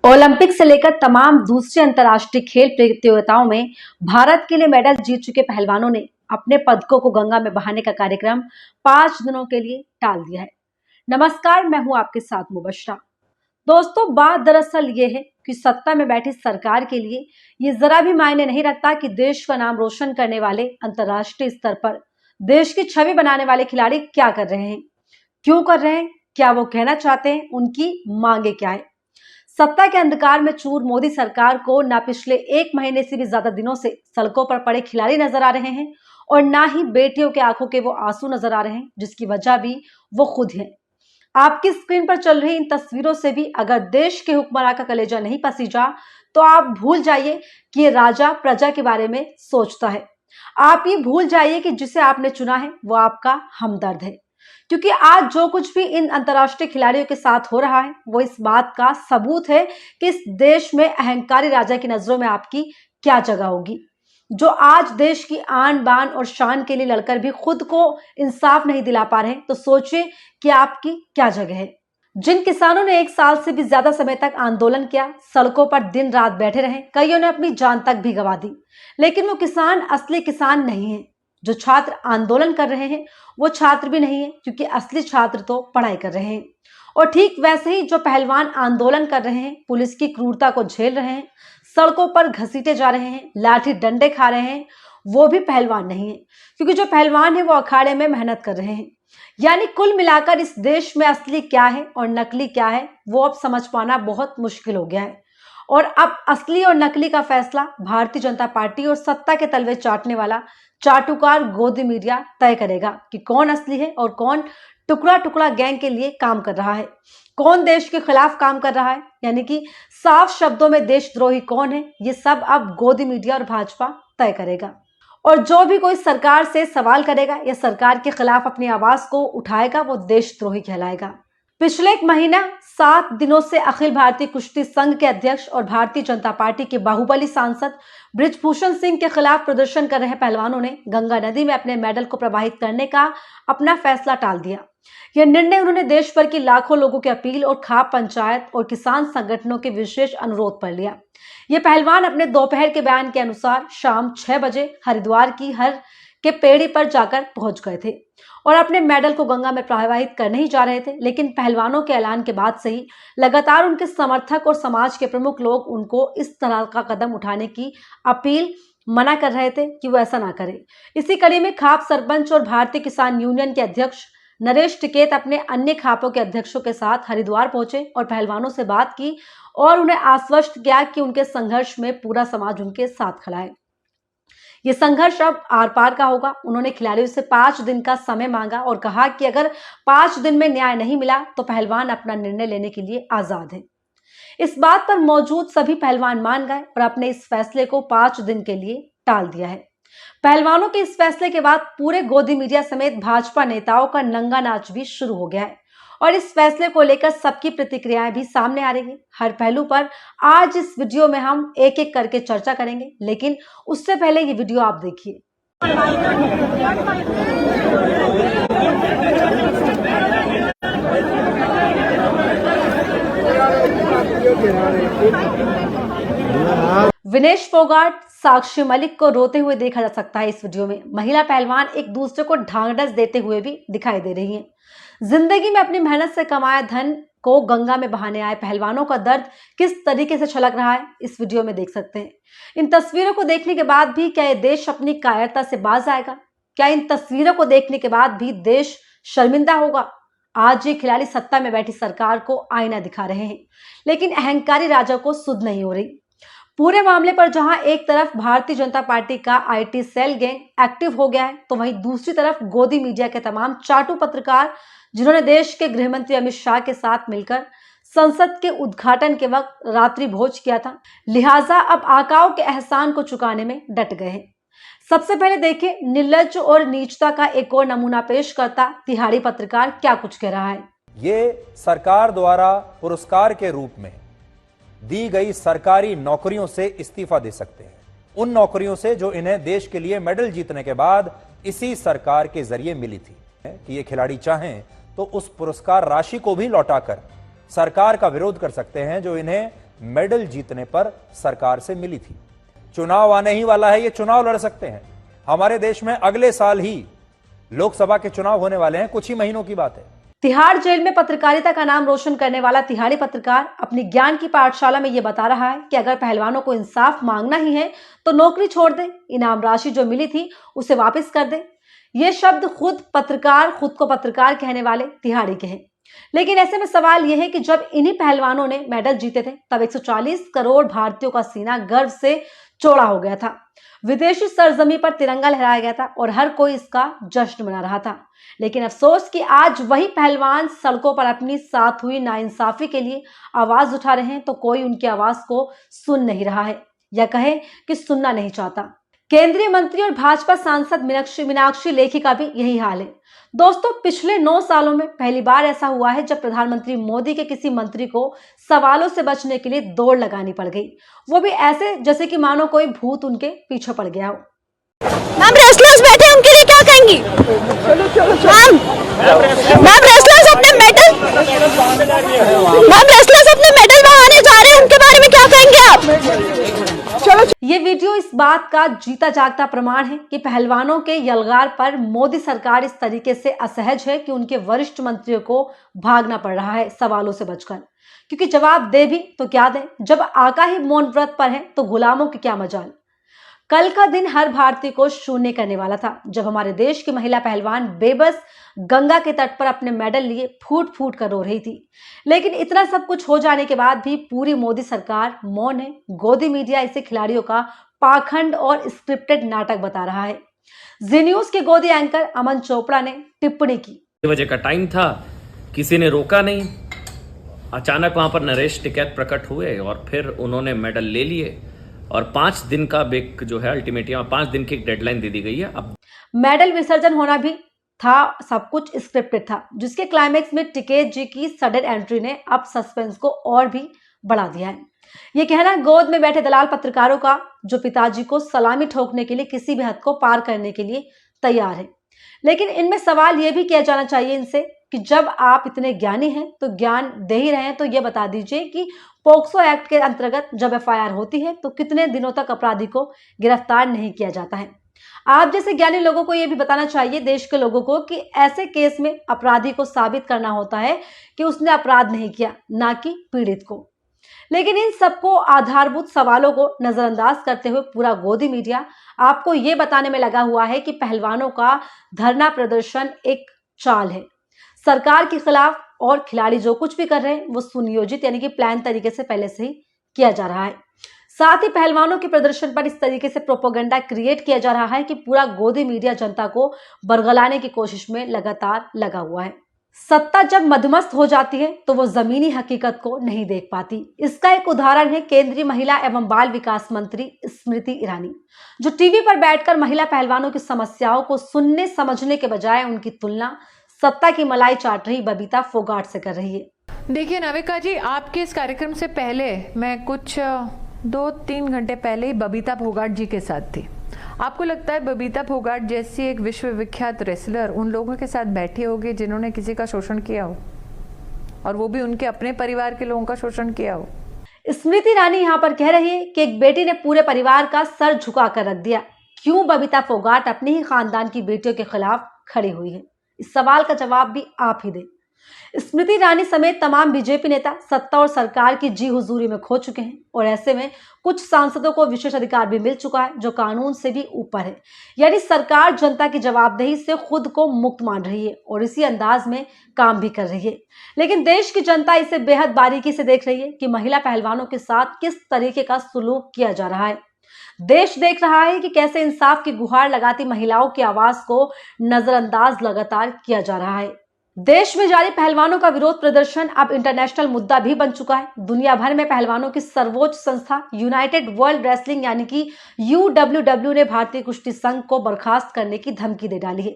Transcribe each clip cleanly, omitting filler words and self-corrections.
Olympic से लेकर तमाम दूसरी अंतर्राष्ट्रीय खेल प्रतियोगिताओं में भारत के लिए मेडल जीत चुके पहलवानों ने अपने पदकों को गंगा में बहाने का कार्यक्रम 5 दिनों के लिए टाल दिया है। नमस्कार, मैं हूं आपके साथ मुबशरा। दोस्तों, बात दरअसल ये है कि सत्ता में बैठी सरकार के लिए ये जरा भी मायने नहीं रखता कि देश का नाम रोशन करने वाले, अंतर्राष्ट्रीय स्तर पर देश की छवि बनाने वाले खिलाड़ी क्या कर रहे हैं, क्यों कर रहे हैं, क्या वो कहना चाहते हैं, उनकी मांगे क्या है। सत्ता के अंधकार में चूर मोदी सरकार को ना पिछले 1 महीने से भी ज्यादा दिनों से सड़कों पर पड़े खिलाड़ी नजर आ रहे हैं और ना ही बेटियों के आंखों के वो आंसू नजर आ रहे हैं, जिसकी वजह भी वो खुद है। आपकी स्क्रीन पर चल रही इन तस्वीरों से भी अगर देश के हुक्मरान का कलेजा नहीं पसीजा तो आप भूल जाइए कि ये राजा प्रजा के बारे में सोचता है। आप ये भूल जाइए कि जिसे आपने चुना है वो आपका हमदर्द है, क्योंकि आज जो कुछ भी इन अंतर्राष्ट्रीय खिलाड़ियों के साथ हो रहा है वो इस बात का सबूत है कि इस देश में अहंकारी राजा की नजरों में आपकी क्या जगह होगी, जो आज देश की आन बान और शान के लिए लड़कर भी खुद को इंसाफ नहीं दिला पा रहे। तो सोचिए कि आपकी क्या जगह है। जिन किसानों ने 1 साल से भी ज्यादा समय तक आंदोलन किया, सड़कों पर दिन रात बैठे रहे, कईयों ने अपनी जान तक भी गंवा दी, लेकिन वो किसान असली किसान नहीं है। जो छात्र आंदोलन कर रहे हैं वो छात्र भी नहीं है, क्योंकि असली छात्र तो पढ़ाई कर रहे हैं। और ठीक वैसे ही जो पहलवान आंदोलन कर रहे हैं, पुलिस की क्रूरता को झेल रहे हैं, सड़कों पर घसीटे जा रहे हैं, लाठी डंडे खा रहे हैं, वो भी पहलवान नहीं है, क्योंकि जो पहलवान है वो अखाड़े में मेहनत कर रहे हैं। यानी कुल मिलाकर इस देश में असली क्या है और नकली क्या है वो अब समझ पाना बहुत मुश्किल हो गया है। और अब असली और नकली का फैसला भारतीय जनता पार्टी और सत्ता के तलवे चाटने वाला चाटुकार गोदी मीडिया तय करेगा कि कौन असली है और कौन टुकड़ा टुकड़ा गैंग के लिए काम कर रहा है, कौन देश के खिलाफ काम कर रहा है। यानी कि साफ शब्दों में देशद्रोही कौन है, ये सब अब गोदी मीडिया और भाजपा तय करेगा। और जो भी कोई सरकार से सवाल करेगा या सरकार के खिलाफ अपनी आवाज को उठाएगा वो देशद्रोही कहलाएगा। पिछले 1 महीना 7 दिनों से अखिल भारतीय कुश्ती संघ के अध्यक्ष और भारतीय जनता पार्टी के बाहुबली सांसद बृजभूषण सिंह के खिलाफ प्रदर्शन कर रहे पहलवानों ने गंगा नदी में अपने मेडल को प्रवाहित करने का अपना फैसला टाल दिया। यह निर्णय उन्होंने देश भर की लाखों लोगों की अपील और खाप पंचायत और किसान संगठनों के विशेष अनुरोध पर लिया। ये पहलवान अपने दोपहर के बयान के अनुसार शाम 6 बजे हरिद्वार की हर के पेड़ी पर जाकर पहुंच गए थे और अपने मेडल को गंगा में प्रवाहित करने ही जा रहे थे। लेकिन पहलवानों के ऐलान के बाद से ही लगातार उनके समर्थक और समाज के प्रमुख लोग उनको इस तरह का कदम उठाने की अपील मना कर रहे थे कि वो ऐसा ना करें। इसी कड़ी में खाप सरपंच और भारतीय किसान यूनियन के अध्यक्ष नरेश टिकैत अपने अन्य खापों के अध्यक्षों के साथ हरिद्वार पहुंचे और पहलवानों से बात की और उन्हें आश्वस्त किया कि उनके संघर्ष में पूरा समाज उनके साथ खड़ा है। ये संघर्ष अब आर पार का होगा। उन्होंने खिलाड़ियों से 5 दिन का समय मांगा और कहा कि अगर 5 दिन में न्याय नहीं मिला तो पहलवान अपना निर्णय लेने के लिए आजाद है। इस बात पर मौजूद सभी पहलवान मान गए और अपने इस फैसले को 5 दिन के लिए टाल दिया है। पहलवानों के इस फैसले के बाद पूरे गोदी मीडिया समेत भाजपा नेताओं का नंगा नाच भी शुरू हो गया है और इस फैसले को लेकर सबकी प्रतिक्रियाएं भी सामने आ रही है। हर पहलू पर आज इस वीडियो में हम एक एक करके चर्चा करेंगे, लेकिन उससे पहले ये वीडियो आप देखिए। विनेश फोगाट, साक्षी मलिक को रोते हुए देखा जा सकता है इस वीडियो में। महिला पहलवान एक दूसरे को ढांढस देते हुए भी दिखाई दे रही हैं। जिंदगी में अपनी मेहनत से कमाए धन को गंगा में बहाने आए पहलवानों का दर्द किस तरीके से छलक रहा है इस वीडियो में देख सकते हैं। इन तस्वीरों को देखने के बाद भी क्या ये देश अपनी कायरता से बाज आएगा? क्या इन तस्वीरों को देखने के बाद भी देश शर्मिंदा होगा? आज ये खिलाड़ी सत्ता में बैठी सरकार को आईना दिखा रहे हैं, लेकिन अहंकारी राजा को सुध नहीं हो रही। पूरे मामले पर जहां एक तरफ भारतीय जनता पार्टी का आईटी सेल गैंग एक्टिव हो गया है, तो वहीं दूसरी तरफ गोदी मीडिया के तमाम चाटू पत्रकार, जिन्होंने देश के गृह मंत्री अमित शाह के साथ मिलकर संसद के उद्घाटन के वक्त रात्रि भोज किया था, लिहाजा अब आकाओं के एहसान को चुकाने में डट गए हैं। सबसे पहले देखिए निर्लज्ज और नीचता का एक और नमूना पेश करता तिहाड़ी पत्रकार क्या कुछ कह रहा है। ये सरकार द्वारा पुरस्कार के रूप में दी गई सरकारी नौकरियों से इस्तीफा दे सकते हैं, उन नौकरियों से जो इन्हें देश के लिए मेडल जीतने के बाद इसी सरकार के जरिए मिली थी। कि ये खिलाड़ी चाहें तो उस पुरस्कार राशि को भी लौटाकर सरकार का विरोध कर सकते हैं जो इन्हें मेडल जीतने पर सरकार से मिली थी। चुनाव आने ही वाला है, ये चुनाव लड़ सकते हैं। हमारे देश में अगले साल ही लोकसभा के चुनाव होने वाले हैं, कुछ ही महीनों की बात है। तिहाड़ जेल में पत्रकारिता का नाम रोशन करने वाला तिहाड़ी पत्रकार अपनी ज्ञान की पाठशाला में यह बता रहा है कि अगर पहलवानों को इंसाफ मांगना ही है तो नौकरी छोड़ दे, इनाम राशि जो मिली थी उसे वापस कर दे। ये शब्द खुद को पत्रकार कहने वाले तिहाड़ी के हैं। लेकिन ऐसे में सवाल यह है कि जब इन्हीं पहलवानों ने मेडल जीते थे तब 140 करोड़ भारतीयों का सीना गर्व से चौड़ा हो गया था। विदेशी सरजमी पर तिरंगा लहराया गया था और हर कोई इसका जश्न मना रहा था। लेकिन अफसोस कि आज वही पहलवान सड़कों पर अपनी साथ हुई नाइंसाफी के लिए आवाज उठा रहे हैं तो कोई उनकी आवाज को सुन नहीं रहा है या कहे कि सुनना नहीं चाहता। केंद्रीय मंत्री और भाजपा सांसद मीनाक्षी लेखी का भी यही हाल है। दोस्तों, पिछले 9 सालों में पहली बार ऐसा हुआ है जब प्रधानमंत्री मोदी के किसी मंत्री को सवालों से बचने के लिए दौड़ लगानी पड़ गई, वो भी ऐसे जैसे कि मानो कोई भूत उनके पीछे पड़ गया हो। मैम रेसलर्स बैठे, उनके लिए क्या कहेंगी? मैम रेसलर्स अपने मेडल बहाने जा रहे हैं, उनके बारे में क्या कहेंगे आप? ये वीडियो इस बात का जीता जागता प्रमाण है कि पहलवानों के यलगार पर मोदी सरकार इस तरीके से असहज है कि उनके वरिष्ठ मंत्रियों को भागना पड़ रहा है सवालों से बचकर, क्योंकि जवाब दे भी तो क्या दे जब आका ही मौन व्रत पर है तो गुलामों की क्या मजाल। कल का दिन हर भारतीय को शून्य करने वाला था जब हमारे देश की महिला पहलवान बेबस गंगा के तट पर अपने मेडल लिए फूट फूट कर रो रही थी। लेकिन इतना सब कुछ हो जाने के बाद भी पूरी मोदी सरकार मौन है। गोदी मीडिया इसे खिलाड़ियों का पाखंड और स्क्रिप्टेड नाटक बता रहा है। जी न्यूज के गोदी एंकर अमन चोपड़ा ने टिप्पणी की। 6 बजे का टाइम था, किसी ने रोका नहीं। अचानक वहां पर नरेश टिकैत प्रकट हुए और फिर उन्होंने मेडल ले लिए और 5 दिन का एक जो है अल्टीमेटम 5 दिन की एक डेडलाइन दे दी गई है। अब मेडल विसर्जन होना भी था, सब कुछ स्क्रिप्टेड था, जिसके क्लाइमेक्स में टिकैत जी की सडन एंट्री ने अब सस्पेंस को और भी बढ़ा दिया है। ये कहना गोद में बैठे दलाल पत्रकारों का जो पिताजी को सलामी ठोकने के लिए किसी भी हद को पार करने के लिए तैयार है। लेकिन इनमें सवाल यह भी किया जाना चाहिए इनसे कि जब आप इतने ज्ञानी हैं तो ज्ञान दे ही रहे हैं तो यह बता दीजिए कि पोक्सो एक्ट के अंतर्गत जब एफआईआर होती है तो कितने दिनों तक अपराधी को गिरफ्तार नहीं किया जाता है। आप जैसे ज्ञानी लोगों को यह भी बताना चाहिए देश के लोगों को कि ऐसे केस में अपराधी को साबित करना होता है कि उसने अपराध नहीं किया, ना कि पीड़ित को। लेकिन इन सबको आधारभूत सवालों को नजरअंदाज करते हुए पूरा गोदी मीडिया आपको यह बताने में लगा हुआ है कि पहलवानों का धरना प्रदर्शन एक चाल है सरकार के खिलाफ, और खिलाड़ी जो कुछ भी कर रहे हैं वो सुनियोजित यानी कि प्लान तरीके से पहले से ही किया जा रहा है। साथ ही पहलवानों के प्रदर्शन पर इस तरीके से प्रोपेगेंडा क्रिएट किया जा रहा है कि पूरा गोदी मीडिया जनता को बरगलाने की कोशिश में लगातार लगा हुआ है। सत्ता जब मदमस्त हो जाती है तो वो जमीनी हकीकत को नहीं देख पाती। इसका एक उदाहरण है केंद्रीय महिला एवं बाल विकास मंत्री स्मृति ईरानी, जो टीवी पर बैठकर महिला पहलवानों की समस्याओं को सुनने समझने के बजाय उनकी तुलना सत्ता की मलाई चाट रही बबीता फोगाट से कर रही है। देखिए नविका जी, आपके इस कार्यक्रम से पहले मैं कुछ 2-3 घंटे पहले ही बबीता फोगाट जी के साथ थी। आपको लगता है बबीता फोगाट जैसी एक विश्वविख्यात रेसलर उन लोगों के साथ बैठी होगी जिन्होंने किसी का शोषण किया हो, और वो भी उनके अपने परिवार के लोगों का शोषण किया हो? स्मृति ईरानी यहाँ पर कह रही है कि एक बेटी ने पूरे परिवार का सर झुका कर रख दिया, क्यों बबीता फोगाट अपने ही खानदान की बेटियों के खिलाफ खड़ी हुई है? इस सवाल का जवाब भी आप ही दें। स्मृति ईरानी समेत तमाम बीजेपी नेता सत्ता और सरकार की जी हुजूरी में खो चुके हैं, और ऐसे में कुछ सांसदों को विशेष अधिकार भी मिल चुका है जो कानून से भी ऊपर है। यानी सरकार जनता की जवाबदेही से खुद को मुक्त मान रही है और इसी अंदाज में काम भी कर रही है। लेकिन देश की जनता इसे बेहद बारीकी से देख रही है कि महिला पहलवानों के साथ किस तरीके का सुलूक किया जा रहा है। देश देख रहा है कि कैसे इंसाफ की गुहार लगाती महिलाओं की आवाज को नजरअंदाज लगातार किया जा रहा है। देश में जारी पहलवानों का विरोध प्रदर्शन अब इंटरनेशनल मुद्दा भी बन चुका है। दुनिया भर में पहलवानों की सर्वोच्च संस्था यूनाइटेड वर्ल्ड रेसलिंग यानी कि UWW ने भारतीय कुश्ती संघ को बर्खास्त करने की धमकी दे डाली है।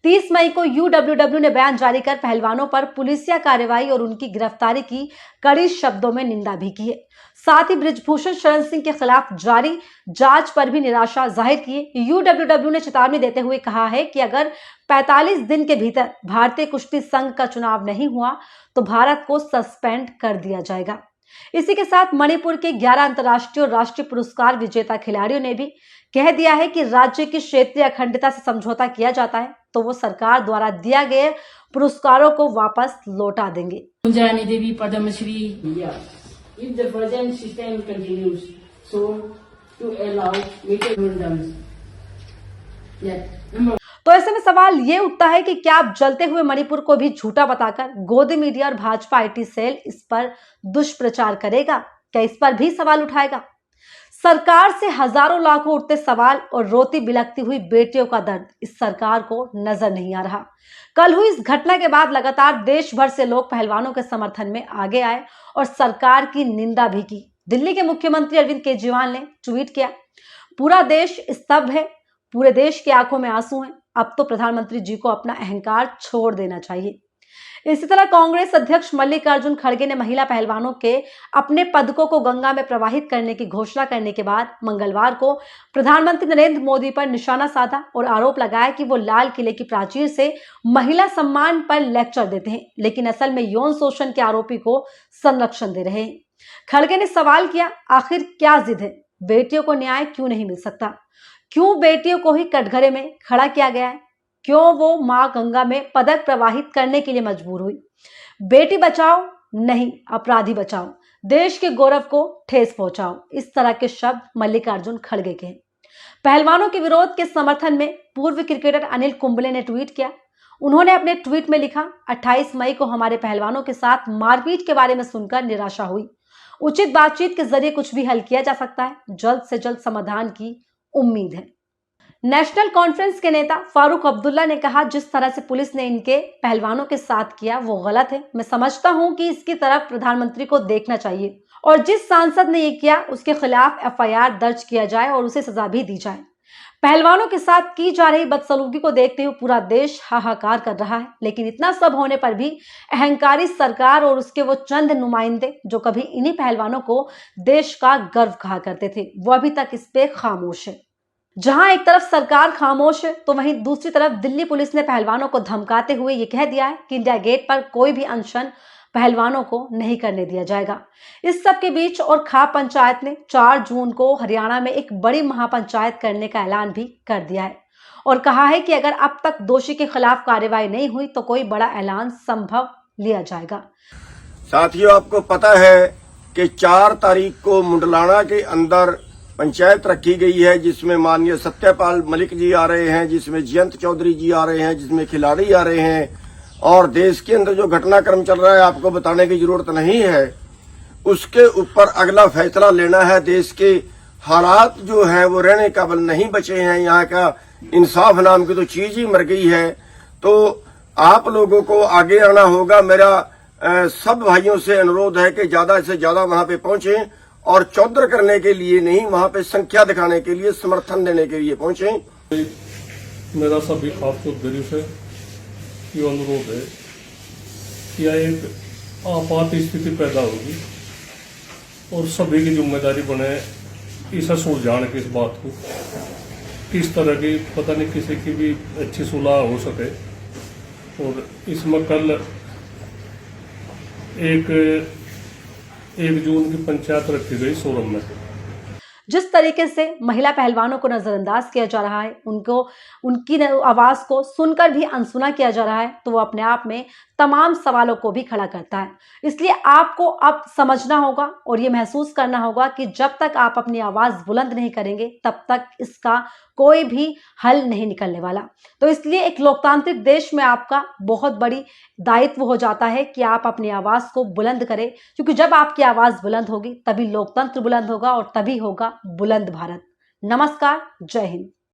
30 मई को UWW ने बयान जारी कर पहलवानों पर पुलिसिया कार्रवाई और उनकी गिरफ्तारी की कड़ी शब्दों में निंदा भी की है। साथ ही बृजभूषण शरण सिंह के खिलाफ जारी जांच पर भी निराशा जाहिर की है। UWW ने चेतावनी देते हुए कहा है कि अगर 45 दिन के भीतर भारतीय कुश्ती संघ का चुनाव नहीं हुआ तो भारत को सस्पेंड कर दिया जाएगा। इसी के साथ मणिपुर के 11 अंतर्राष्ट्रीय और राष्ट्रीय पुरस्कार विजेता खिलाड़ियों ने भी कह दिया है कि राज्य की क्षेत्रीय अखंडता से समझौता किया जाता है तो वो सरकार द्वारा दिया गए पुरस्कारों को वापस लौटा देंगे। Munjani Devi Padma Shri. Yeah. If the present system continues, so to allow mechanisms. Yeah. तो ऐसे में सवाल ये उठता है कि क्या अब जलते हुए मणिपुर को भी झूठा बताकर गोदी मीडिया और भाजपा आईटी सेल इस पर दुष्प्रचार करेगा? क्या इस पर भी सवाल उठाएगा? सरकार से हजारों लाखों उठते सवाल और रोती बिलखती हुई बेटियों का दर्द इस सरकार को नजर नहीं आ रहा। कल हुई इस घटना के बाद लगातार देश भर से लोग पहलवानों के समर्थन में आगे आए और सरकार की निंदा भी की। दिल्ली के मुख्यमंत्री अरविंद केजरीवाल ने ट्वीट किया, पूरा देश स्तब्ध है, पूरे देश की आंखों में आंसू हैं, अब तो प्रधानमंत्री जी को अपना अहंकार छोड़ देना चाहिए। इसी तरह कांग्रेस अध्यक्ष मल्लिकार्जुन खड़गे ने महिला पहलवानों के अपने पदकों को गंगा में प्रवाहित करने की घोषणा करने के बाद मंगलवार को प्रधानमंत्री नरेंद्र मोदी पर निशाना साधा और आरोप लगाया कि वो लाल किले की प्राचीर से महिला सम्मान पर लेक्चर देते हैं, लेकिन असल में यौन शोषण के आरोपी को संरक्षण दे रहे हैं। खड़गे ने सवाल किया, आखिर क्या जिद है? बेटियों को न्याय क्यों नहीं मिल सकता? क्यों बेटियों को ही कटघरे में खड़ा किया गया है? क्यों वो मां गंगा में पदक प्रवाहित करने के लिए मजबूर हुई? बेटी बचाओ नहीं, अपराधी बचाओ, देश के गौरव को ठेस पहुंचाओ, इस तरह के शब्द मल्लिकार्जुन खड़गे के हैं। पहलवानों के विरोध के समर्थन में पूर्व क्रिकेटर अनिल कुंबले ने ट्वीट किया। उन्होंने अपने ट्वीट में लिखा, 28 मई को हमारे पहलवानों के साथ मारपीट के बारे में सुनकर निराशा हुई। उचित बातचीत के जरिए कुछ भी हल किया जा सकता है, जल्द से जल्द समाधान की उम्मीद है। नेशनल कॉन्फ्रेंस के नेता फारूक अब्दुल्ला ने कहा, जिस तरह से पुलिस ने इनके पहलवानों के साथ किया वो गलत है। मैं समझता हूं कि इसकी तरफ प्रधानमंत्री को देखना चाहिए और जिस सांसद ने ये किया उसके खिलाफ एफआईआर दर्ज किया जाए और उसे सजा भी दी जाए। पहलवानों के साथ की जा रही बदसलूकी को देखते हुए पूरा देश हाहाकार कर रहा है, लेकिन इतना सब होने पर भी अहंकारी सरकार और उसके वो चंद नुमाइंदे जो कभी इन्हीं पहलवानों को देश का गर्व कहा करते थे, वो अभी तक इस पे खामोश है। जहां एक तरफ सरकार खामोश है तो वहीं दूसरी तरफ दिल्ली पुलिस ने पहलवानों को धमकाते हुए ये कह दिया है कि इंडिया गेट पर कोई भी अनशन पहलवानों को नहीं करने दिया जाएगा। इस सब के बीच और खाप पंचायत ने 4 जून को हरियाणा में एक बड़ी महापंचायत करने का ऐलान भी कर दिया है और कहा है कि अगर अब तक दोषी के खिलाफ कार्रवाई नहीं हुई तो कोई बड़ा ऐलान संभव लिया जाएगा। साथियों, आपको पता है कि 4 तारीख को मुंडलाना के अंदर पंचायत रखी गई है, जिसमें माननीय सत्यपाल मलिक जी आ रहे हैं, जिसमें जयंत चौधरी जी आ रहे हैं, जिसमें खिलाड़ी आ रहे हैं और देश के अंदर जो घटनाक्रम चल रहा है आपको बताने की जरूरत नहीं है। उसके ऊपर अगला फैसला लेना है। देश के हालात जो है वो रहने काबिल नहीं बचे हैं, यहाँ का इंसाफ नाम की तो चीज ही मर गई है। तो आप लोगों को आगे आना होगा। मेरा सब भाइयों से अनुरोध है कि ज्यादा से ज्यादा वहां पे पहुंचे और चौधर करने के लिए नहीं, वहां पे संख्या दिखाने के लिए, समर्थन देने के लिए पहुंचे। मेरा सभी खास चौधरी से ये अनुरोध है कि यह एक आपात स्थिति पैदा होगी और सभी की जिम्मेदारी बने इसे सुलझाने की, इस बात को किस तरह की पता नहीं किसी की भी अच्छी सुलह हो सके। और इसमें कल 1 जून की पंचायत रखी गई सोरम में। जिस तरीके से महिला पहलवानों को नजरअंदाज किया जा रहा है, उनकी आवाज को सुनकर भी अनसुना किया जा रहा है, तो वो अपने आप में तमाम सवालों को भी खड़ा करता है। इसलिए आपको अब समझना होगा और ये महसूस करना होगा कि जब तक आप अपनी आवाज बुलंद नहीं करेंगे तब तक इसका कोई भी हल नहीं निकलने वाला। तो इसलिए एक लोकतांत्रिक देश में आपका बहुत बड़ी दायित्व हो जाता है कि आप अपनी आवाज को बुलंद करें, क्योंकि जब आपकी आवाज बुलंद होगी तभी लोकतंत्र बुलंद होगा और तभी होगा बुलंद भारत। नमस्कार, जय हिंद।